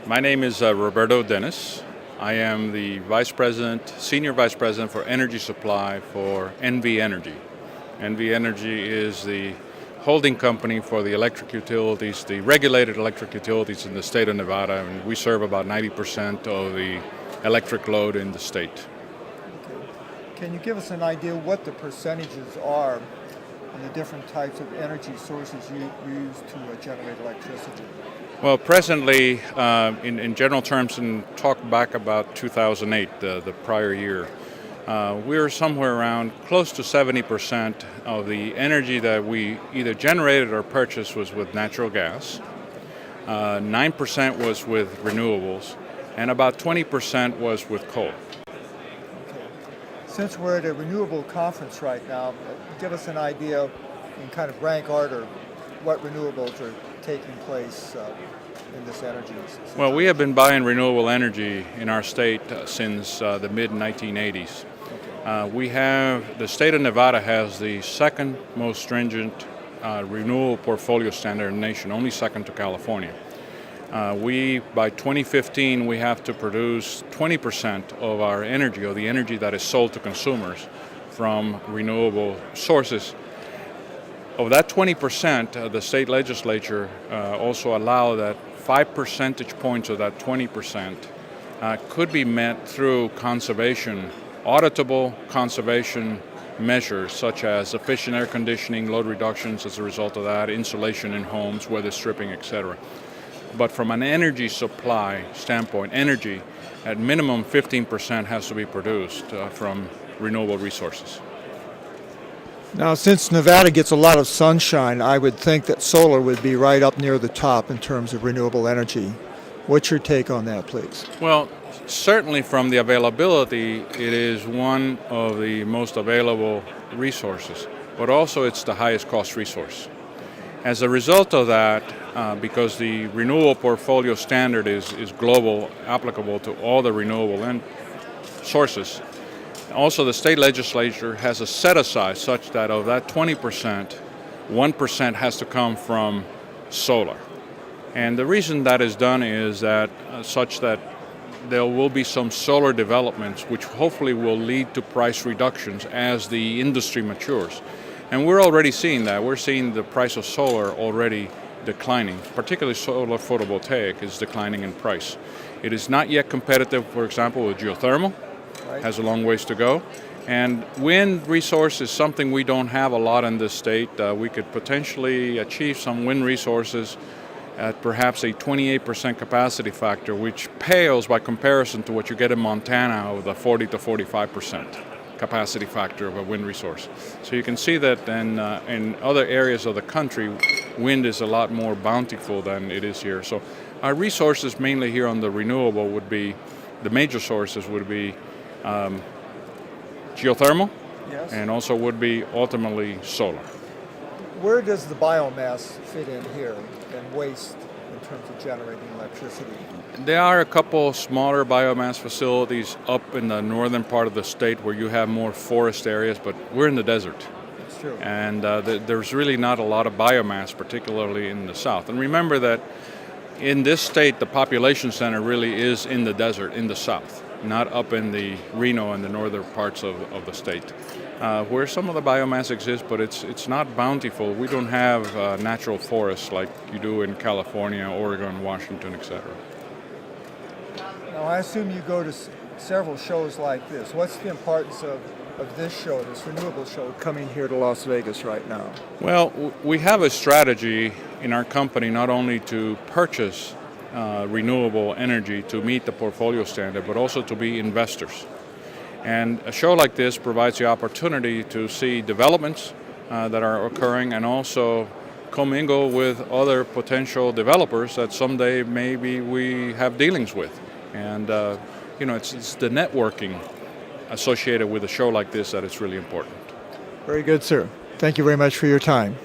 My name is Roberto Dennis. I am the Senior Vice President for Energy Supply for NV Energy. NV Energy is the holding company for the electric utilities, the regulated electric utilities in the state of Nevada, and we serve about 90% of the electric load in the state. Okay. Can you give us an idea what the percentages are and the different types of energy sources you use to generate electricity? Well, presently, in general terms, and talk back about 2008, the prior year, we're somewhere around close to 70% of the energy that we either generated or purchased was with natural gas, 9% was with renewables, and about 20% was with coal. Okay. Since we're at a renewable conference right now, give us an idea in kind of rank order what renewables are taking place in this energy situation. Well, we have been buying renewable energy in our state since the mid-1980s. The state of Nevada has the second most stringent renewable portfolio standard in the nation, only second to California. By 2015, we have to produce 20% of our energy, or the energy that is sold to consumers, from renewable sources. Of that 20%, the state legislature also allowed that 5 percentage points of that 20% could be met through conservation, auditable conservation measures such as efficient air conditioning, load reductions as a result of that, insulation in homes, weather stripping, etc. But from an energy supply standpoint, energy at minimum 15% has to be produced from renewable resources. Now, since Nevada gets a lot of sunshine, I would think that solar would be right up near the top in terms of renewable energy. What's your take on that, please? Well, certainly from the availability, it is one of the most available resources, but also it's the highest cost resource. As a result of that, because the renewable portfolio standard is global, applicable to all the renewable sources, also the state legislature has a set aside such that of that 20%, 1% has to come from solar. And the reason that is done is that such that there will be some solar developments which hopefully will lead to price reductions as the industry matures. And we're already seeing that. We're seeing the price of solar already declining, particularly solar photovoltaic is declining in price. It is not yet competitive, for example, with geothermal. Has a long ways to go. And wind resource is something we don't have a lot in this state. We could potentially achieve some wind resources at perhaps a 28% capacity factor, which pales by comparison to what you get in Montana with a 40 to 45% capacity factor of a wind resource. So you can see that in other areas of the country, wind is a lot more bountiful than it is here. So our resources mainly here on the renewable would be, the major sources would be geothermal, yes, and also would be ultimately solar. Where does the biomass fit in here and waste in terms of generating electricity? There are a couple smaller biomass facilities up in the northern part of the state where you have more forest areas, but we're in the desert. That's true. And there's really not a lot of biomass, particularly in the south. And remember that in this state, the population center really is in the desert, in the south, not up in the Reno and the northern parts of the state, where some of the biomass exists, but it's not bountiful. We don't have natural forests like you do in California, Oregon, Washington, etc. Now, I assume you go to several shows like this. What's the importance of this show, this renewable show, coming here to Las Vegas right now? Well, we have a strategy in our company not only to purchase renewable energy to meet the portfolio standard, but also to be investors. And a show like this provides the opportunity to see developments that are occurring and also commingle with other potential developers that someday maybe we have dealings with. And it's the networking associated with a show like this that is really important. Very good, sir. Thank you very much for your time.